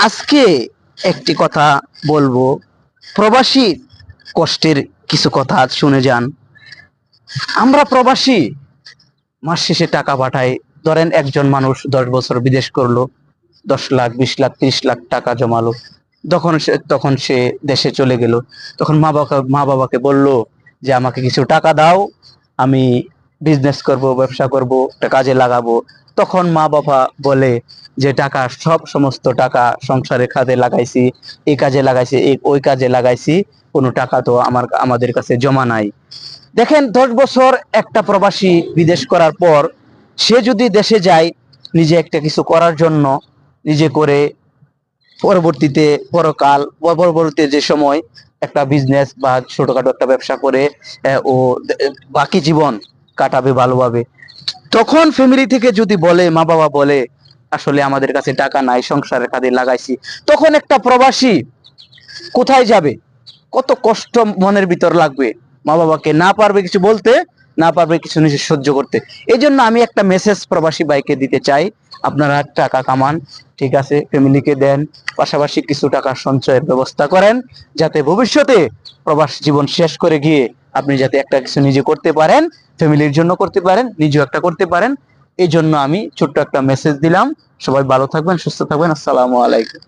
আজকে একটি কথা বলবো, প্রবাসী কষ্টের কিছু কথা শুনে যান। আমরা প্রবাসী মাস শেষে টাকা পাঠাই। ধরেন একজন মানুষ 10 বছর বিদেশ করলো, 10 লাখ 20 লাখ 30 লাখ টাকা জমালো। তখন সে দেশে চলে গেল। তখন মা বাবাকে বলল যে আমাকে কিছু টাকা দাও, আমি বিজনেস করব, ব্যবসা করব, একটা কাজে লাগাবো। তখন মা বাবা বলে যে টাকা, সমস্ত টাকা সংসারের কাজে লাগাইছি, এই কাজে লাগাইছি, ওই কাজে লাগাইছি, কোনো টাকা তো আমাদের কাছে জমা নাই। দেখেন, 10 বছর একটা প্রবাসী বিদেশ করার পর সে যদি দেশে যায় নিজে একটা কিছু করার জন্য, নিজে করে পরবর্তীতে পরকাল পরবর্তীতে যে সময় একটা বিজনেস বা ছোটখাটো একটা ব্যবসা করে ও বাকি জীবন কাটাবে ভালোভাবে। তখন ফ্যামিলি থেকে যদি বলে, মা বাবা বলে আসলে আমাদের কাছে টাকা নাই, সংসারের কাজে লাগাইছি, তখন একটা প্রবাসী কোথায় যাবে? কত কষ্ট মনের ভিতর লাগবে। মা বাবাকে না পারবে কিছু বলতে, না পারবে কিছু নিজে সহ্য করতে। এই জন্য আমি একটা মেসেজ প্রবাসী ভাইকে দিতে চাই, আপনারা টাকা কামান, ঠিক আছে, ফ্যামিলিকে দেন, পাশাপাশি কিছু টাকা সঞ্চয়ের ব্যবস্থা করেন, যাতে ভবিষ্যতে প্রবাস জীবন শেষ করে গিয়ে আপনি যাতে একটা কিছু নিজে করতে পারেন, ফ্যামিলির জন্য করতে পারেন, নিজেও একটা করতে পারেন। এই জন্য আমি ছোট্ট একটা মেসেজ দিলাম। সবাই ভালো থাকবেন, সুস্থ থাকবেন। আসসালামু আলাইকুম।